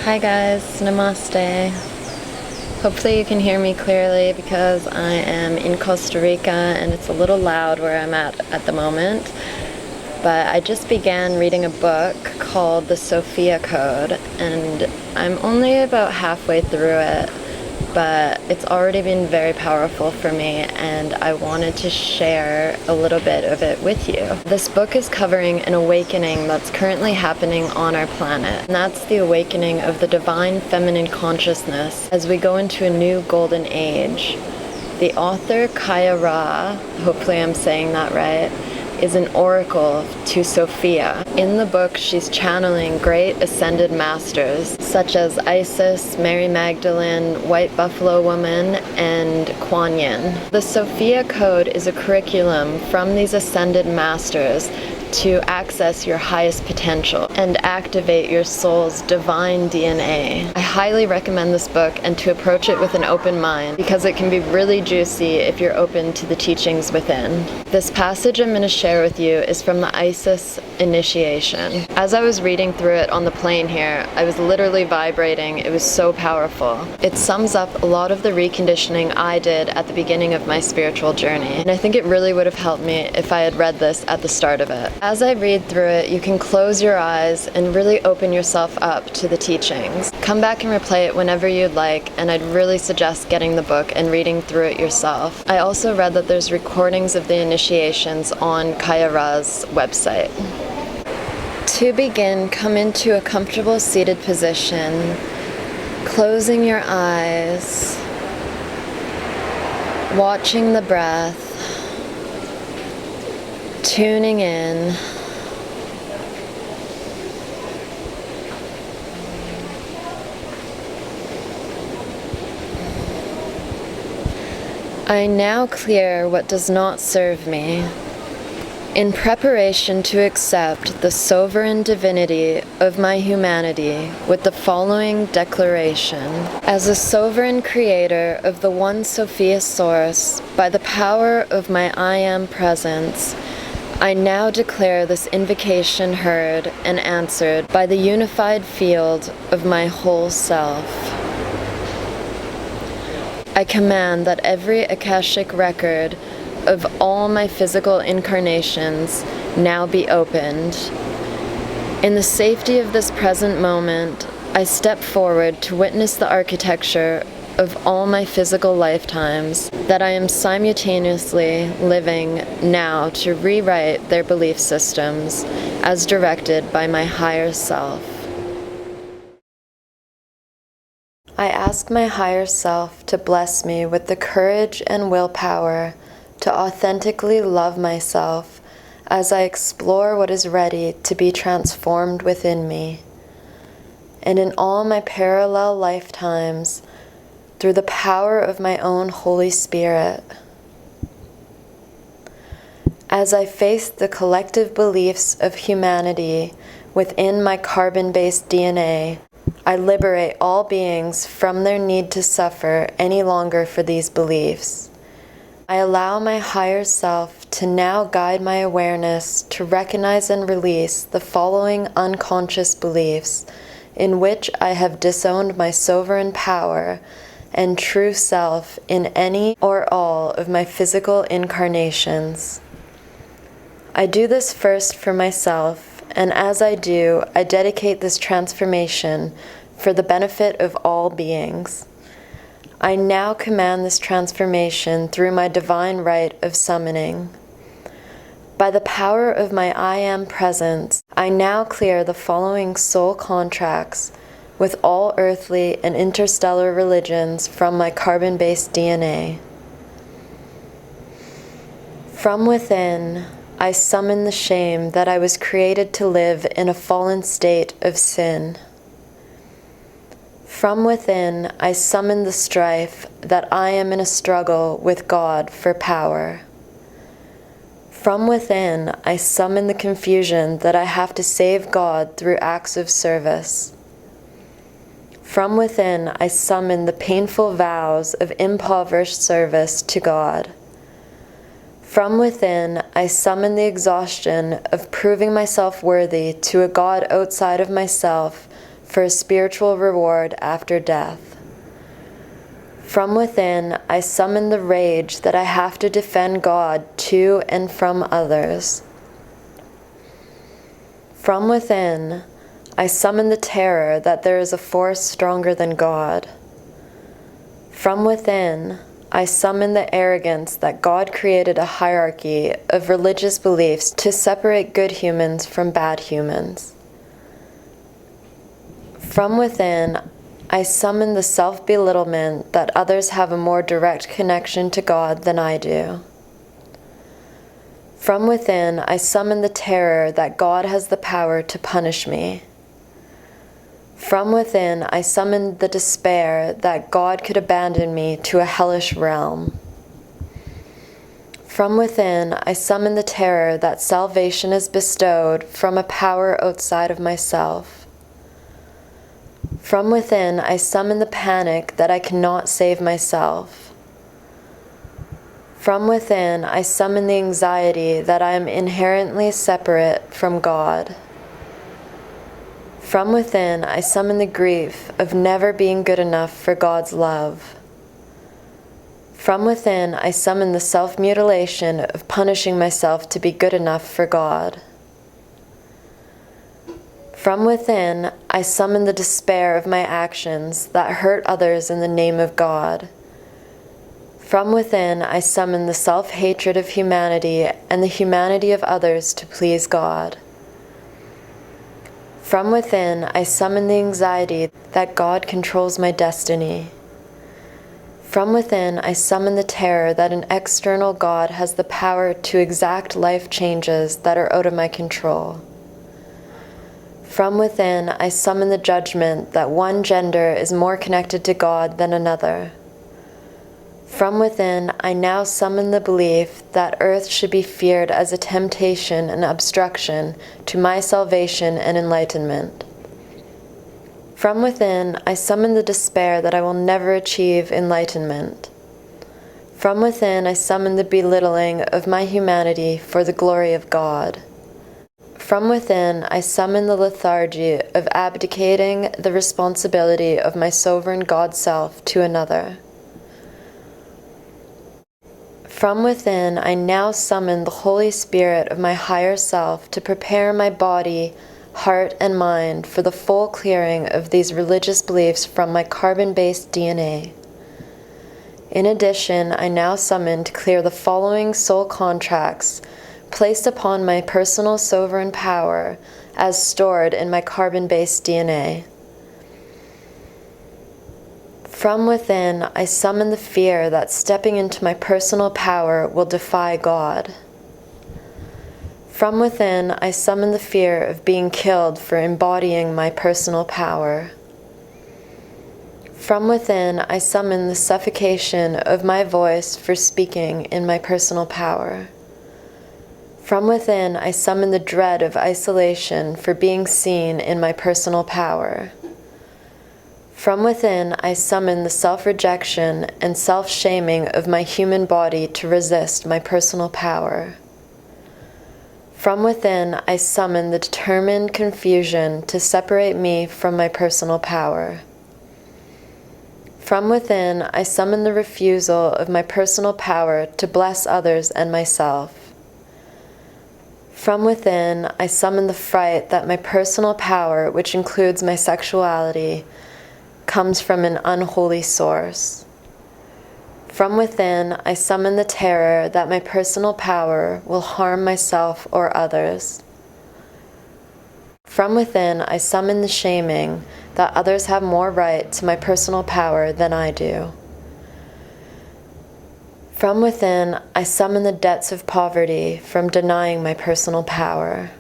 Hi guys, namaste. Hopefully you can hear me clearly because I am in Costa Rica and it's a little loud where I'm at the moment. But I just began reading a book called the Sophia Code, and I'm only about halfway through it, but it's already been very powerful for me, and I wanted to share a little bit of it with you. This book is covering an awakening that's currently happening on our planet, and that's the awakening of the divine feminine consciousness as we go into a new golden age. The author, Kaya Ra, hopefully I'm saying that right, is an oracle to Sophia. In the book, she's channeling great ascended masters such as Isis, Mary Magdalene, White Buffalo Woman, and Kuan Yin. The Sophia Code is a curriculum from these ascended masters to access your highest potential and activate your soul's divine DNA. I highly recommend this book and to approach it with an open mind because it can be really juicy if you're open to the teachings within. This passage I'm going to share with you is from the Isis initiation. As I was reading through it on the plane here, I was literally vibrating. It was so powerful. It sums up a lot of the reconditioning I did at the beginning of my spiritual journey, and I think it really would have helped me if I had read this at the start of it. As I read through it, you can close your eyes and really open yourself up to the teachings. Come back and replay it whenever you'd like, and I'd really suggest getting the book and reading through it yourself. I also read that there's recordings of the initiations on Kaya Ra's website. To begin, come into a comfortable seated position, closing your eyes, watching the breath, tuning in. I now clear what does not serve me, in preparation to accept the sovereign divinity of my humanity with the following declaration. As a sovereign creator of the one Sophia source, by the power of my I Am presence, I now declare this invocation heard and answered by the unified field of my whole self. I command that every Akashic record of all my physical incarnations now be opened. In the safety of this present moment, I step forward to witness the architecture of all my physical lifetimes that I am simultaneously living now to rewrite their belief systems as directed by my higher self. I ask my higher self to bless me with the courage and willpower to authentically love myself as I explore what is ready to be transformed within me. And in all my parallel lifetimes, through the power of my own Holy Spirit, as I face the collective beliefs of humanity within my carbon-based DNA, I liberate all beings from their need to suffer any longer for these beliefs. I allow my higher self to now guide my awareness to recognize and release the following unconscious beliefs in which I have disowned my sovereign power and true self in any or all of my physical incarnations. I do this first for myself, and as I do, I dedicate this transformation for the benefit of all beings. I now command this transformation through my divine right of summoning. By the power of my I Am presence, I now clear the following soul contracts with all earthly and interstellar religions from my carbon-based DNA. From within, I summon the shame that I was created to live in a fallen state of sin. From within, I summon the strife that I am in a struggle with God for power. From within, I summon the confusion that I have to save God through acts of service. From within, I summon the painful vows of impoverished service to God. From within, I summon the exhaustion of proving myself worthy to a God outside of myself for a spiritual reward after death. From within, I summon the rage that I have to defend God to and from others. From within, I summon the terror that there is a force stronger than God. From within, I summon the arrogance that God created a hierarchy of religious beliefs to separate good humans from bad humans. From within, I summon the self-belittlement that others have a more direct connection to God than I do. From within, I summon the terror that God has the power to punish me. From within, I summon the despair that God could abandon me to a hellish realm. From within, I summon the terror that salvation is bestowed from a power outside of myself. From within, I summon the panic that I cannot save myself. From within, I summon the anxiety that I am inherently separate from God. From within, I summon the grief of never being good enough for God's love. From within, I summon the self-mutilation of punishing myself to be good enough for God. From within, I summon the despair of my actions that hurt others in the name of God. From within, I summon the self-hatred of humanity and the humanity of others to please God. From within, I summon the anxiety that God controls my destiny. From within, I summon the terror that an external God has the power to exact life changes that are out of my control. From within, I summon the judgment that one gender is more connected to God than another. From within, I now summon the belief that earth should be feared as a temptation and obstruction to my salvation and enlightenment. From within, I summon the despair that I will never achieve enlightenment. From within, I summon the belittling of my humanity for the glory of God. From within, I summon the lethargy of abdicating the responsibility of my sovereign God self to another. From within, I now summon the Holy Spirit of my higher self to prepare my body, heart, and mind for the full clearing of these religious beliefs from my carbon-based DNA. In addition, I now summon to clear the following soul contracts placed upon my personal sovereign power as stored in my carbon-based DNA. From within, I summon the fear that stepping into my personal power will defy God. From within, I summon the fear of being killed for embodying my personal power. From within, I summon the suffocation of my voice for speaking in my personal power. From within, I summon the dread of isolation for being seen in my personal power. From within, I summon the self-rejection and self-shaming of my human body to resist my personal power. From within, I summon the determined confusion to separate me from my personal power. From within, I summon the refusal of my personal power to bless others and myself. From within, I summon the fright that my personal power, which includes my sexuality, comes from an unholy source. From within, I summon the terror that my personal power will harm myself or others. From within, I summon the shaming that others have more right to my personal power than I do. From within, I summon the debts of poverty from denying my personal power.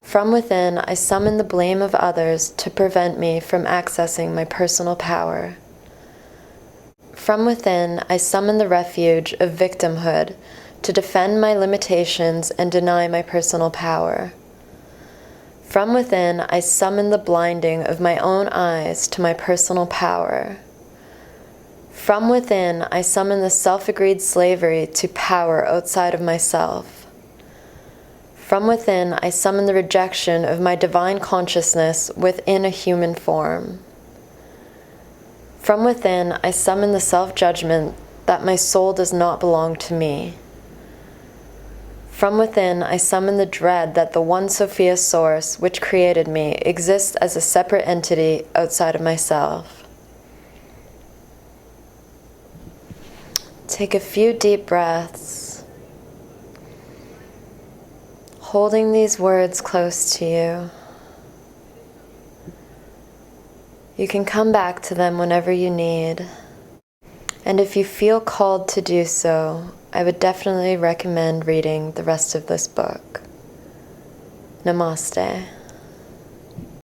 From within, I summon the blame of others to prevent me from accessing my personal power. From within, I summon the refuge of victimhood to defend my limitations and deny my personal power. From within, I summon the blinding of my own eyes to my personal power. From within, I summon the self-agreed slavery to power outside of myself. From within, I summon the rejection of my divine consciousness within a human form. From within, I summon the self-judgment that my soul does not belong to me. From within, I summon the dread that the one Sophia source, which created me, exists as a separate entity outside of myself. Take a few deep breaths, holding these words close to you. You can come back to them whenever you need. And if you feel called to do so, I would definitely recommend reading the rest of this book. Namaste.